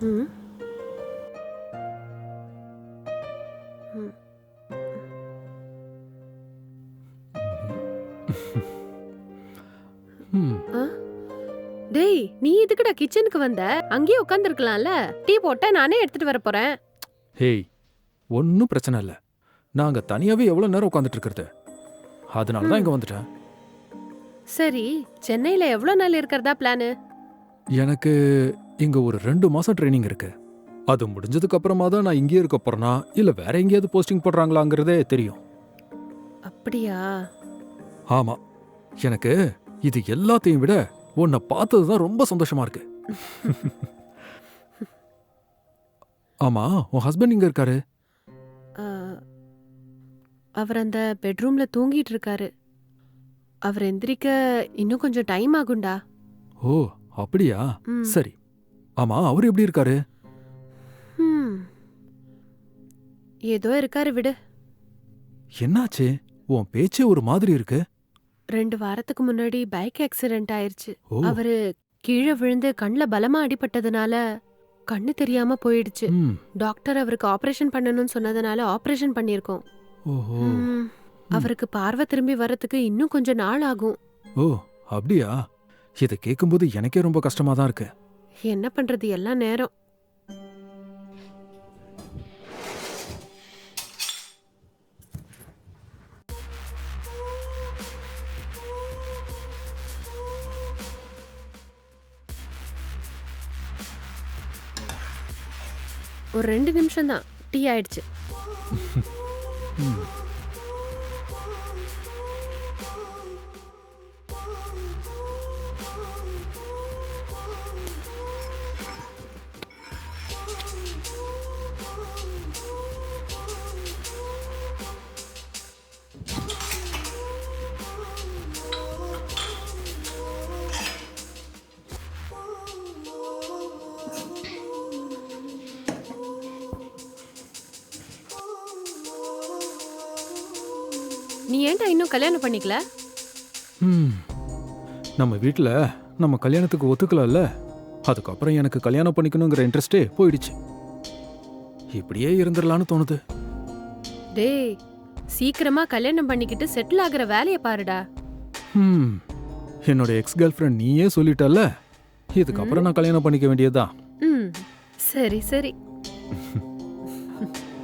ம். ம். ம். ஆ? டேய், நீ எதுக்குடா கிச்சனுக்கு வந்த? அங்கேயே உட்காந்துருக்கலாம்ல. டீ போட்டா நானே எடுத்துட்டு வர போறேன். ஹேய், ஒன்றும் பிரச்சனை இல்லை. நான் அங்கே தனியாகவே எவ்வளோ நேரம் உட்காந்துட்டு இருக்கிறது. அதனால தான் ம். இங்கே வந்துட்டேன். சரி, சென்னையில எவ்வளோ நாள் இருக்கிறதா பிளானு? எனக்கு இங்கே ஒரு 2 மாசம் ட்ரைனிங் இருக்கு. அது முடிஞ்சதுக்கு அப்புறமா தான் நான் இங்கேயே இருக்க போறேனா இல்லை வேற எங்கேயாவது போஸ்டிங் போடுறாங்களாங்கிறதே தெரியும். அப்படியா? ஆமா, எனக்கு இது எல்லாத்தையும் விட உன்னை பார்த்தது தான் ரொம்ப சந்தோஷமா இருக்கு. ஆமா, உன் ஹஸ்பண்ட் இங்க இருக்காரு. ஆ, அவர் அந்த பெட்ரூம்ல தூங்கிட்டு இருக்காரு. அவர் எந்திரிக்க இன்னும் கொஞ்சம் டைம் ஆகும்டா. ஓ, அப்படியா? ம். சரி. ஆமா, அவர் எப்படி இருக்காரு? ம். ஏதோ இருக்காரு விடு. என்னாச்சு? உன் பேச்சே ஒரு மாதிரி இருக்கு. 2 வாரத்துக்கு முன்னாடி பைக் ஆக்சிடென்ட் ஆயிருச்சு. ஓ. அவரு கீழே விழுந்து கண்ணுல பலமா அடிபட்டதுனால கண்ணு தெரியாம போயிடுச்சு. ம். டாக்டர் அவருக்கு ஆபரேஷன் பண்ணணும்னு சொன்னதுனால ஆபரேஷன் பண்ணியிருக்கோம். ஓஹோ. ம். அவருக்கு பார்வை திரும்பி வரதுக்கு இன்னும் கொஞ்சம் நாள் ஆகும். ஓ, அப்படியா? இதை கேட்கும்போது எனக்கே ரொம்ப கஷ்டமா தான் இருக்கு. என்ன பண்றது, எல்லாம் நேரம். ஒரு 2 நிமிஷம் தான், டீ ஆயிடுச்சு. ம். நீ ஏன்டா இன்னும் கல்யாணம் பண்ணிக்கல? ம். நம்ம வீட்டில் நம்ம கல்யாணத்துக்கு ஒத்துக்கலாம்ல. அதுக்கப்புறம் எனக்கு கல்யாணம் பண்ணிக்கணுங்கிற இன்ட்ரெஸ்டே போயிடுச்சு. இப்படியே இருந்துடலான்னு தோணுது. டேய், சீக்கிரமா கல்யாணம் பண்ணிக்கிட்டு செட்டில் ஆகுற வேலையை பாருடா. ம். என்னோட எக்ஸ் கேர்ள் ஃப்ரெண்ட் நீயே சொல்லிட்டல்ல, இதுக்கப்புறம் நான் கல்யாணம் பண்ணிக்க வேண்டியதுதான். ம். சரி சரி.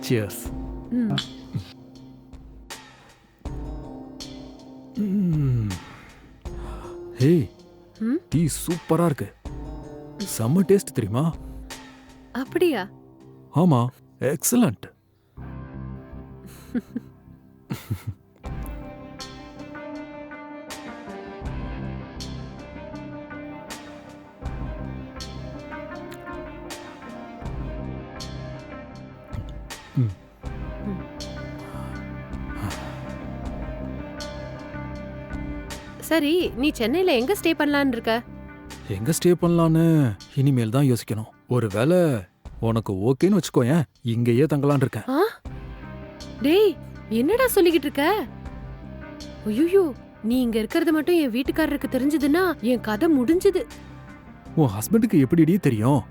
சியர்ஸ். ம். ஹே, ம்? டீ சூப்பரா இருக்கு. செம்ம டேஸ்ட் தெரியுமா? அப்படியா? ஆமா, எக்ஸலண்ட். சரி, நீ சென்னையில எங்க ஸ்டே பண்ணலான்னு இருக்க? எங்க ஸ்டே பண்ணலான்னு இனிமேல் தான் யோசிக்கணும். ஒருவேளை உனக்கு ஓகேன்னு வச்சுக்கோயேன், இங்கேயே தங்கலான்னு இருக்கேன். ஆ? டேய், என்னடா சொல்லிக்கிட்டு இருக்க? ஐயோ, நீ இங்க இருக்கிறது மட்டும் என் வீட்டுக்காரருக்கு தெரிஞ்சதுன்னா என் கதை முடிஞ்சது. உன் ஹஸ்பண்டுக்கு எப்படிடி தெரியும்?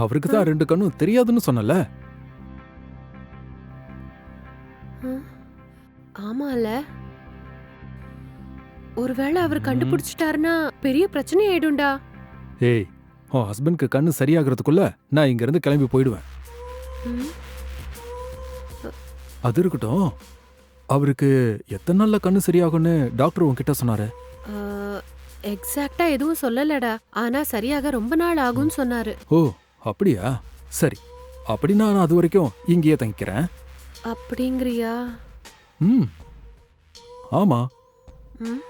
அவருக்கு தான் 2 கண்ணும் தெரியாதுன்னு சொன்னல. ஆமால. ஒருவேளை அவர் கண்டுபிடிச்சிட்டாருன்னா பெரிய பிரச்சனை ஆயிடும்டா. ஏய், உன் ஹஸ்பண்ட்க்கு கண்ணு சரியாகிறதுக்குள்ள நான் இங்க இருந்து கிளம்பி போயிடுவேன். ம். அது இருக்கட்டும், அவருக்கு எத்தனை நாள்ல கண்ணு சரியாகும்னு டாக்டர் உன்கிட்ட சொன்னாரு? எக்ஸாக்ட்டா எதுவும் சொல்லலடா. ஆனா சரியாக ரொம்ப நாள் ஆகும்னு சொன்னாரு. ஓ, அப்படியா? சரி, அப்படின்னா நான் அது வரைக்கும் இங்கேயே தங்கிக்கிறேன். அப்படிங்கிறியா? ம். ஆமா. ம்.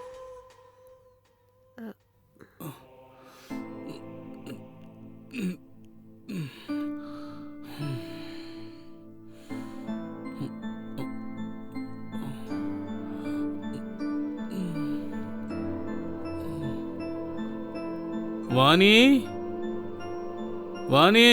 வாணி, வாணி,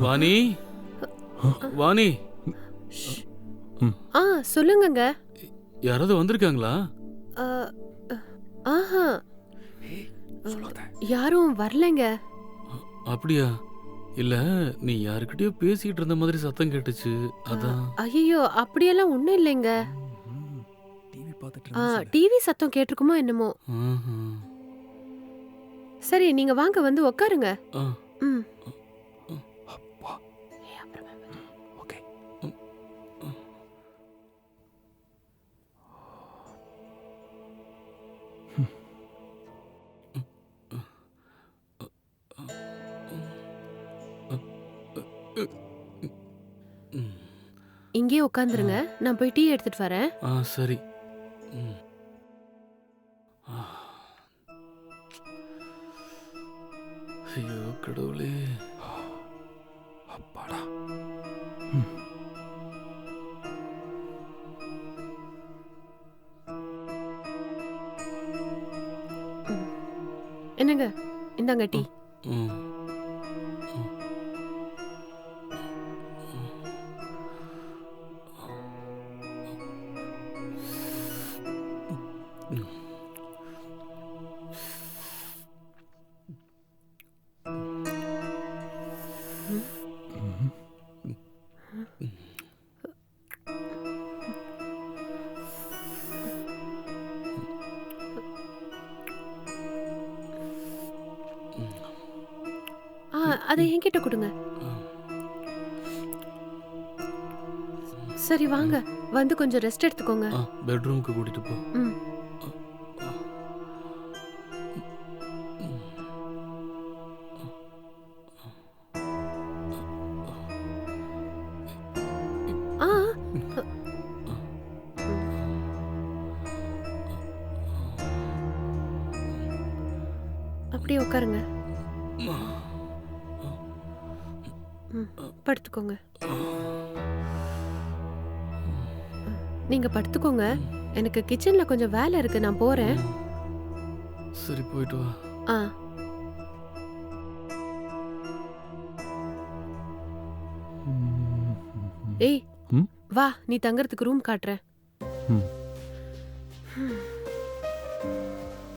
வாணி வாணி, ஆ சொல்லுங்கங்க. யாராவது வந்திருக்காங்களா? அ, ஆஹா யாரும் வரலைங்க. அப்படியா? இல்ல, நீ யாருக்கிட்டயோ பேசிக்கிட்டு இருந்த மாதிரி சத்தம் கேட்டுச்சு, அதான். ஐயோ அப்படியெல்லாம் ஒண்ணும் இல்லைங்க. டிவி பார்த்துட்டு ஆ, இருந்துச்சுல. டிவி சத்தம் கேட்டிருக்குமோ என்னமோ. ம்ஹும். சரி நீங்க வாங்க வந்து உட்காருங்க. ஆ, ம். அப்பா. ஓகே. ம். இங்கேயே உட்காந்துருங்க, நான் போய் டீ எடுத்துட்டு வரேன். ஆ, சரி. ம். ஆ. ஐயோ கடவுளே. அப்பாடா. என்னங்க இந்தாங்க டீ. ம். ஆ அதை என்கிட்ட கொடுங்க. சரி வாங்க வந்து கொஞ்சம் ரெஸ்ட் எடுத்துக்கோங்க. ஆ, பெட்ரூமுக்கு கூட்டிட்டு போ. ம். ஆ அப்படியே உட்காருங்க. ம், படுத்துக்கோங்க. நீங்க படுத்துக்கோங்க. எனக்கு கிச்சன்ல கொஞ்சம் வேலை இருக்கு, நான் போறேன். சரி, போயிட்டு வா. ஆ ஏய் ம்? வா, நீ தங்கறதுக்கு ரூம் காட்டுறேன். ம்.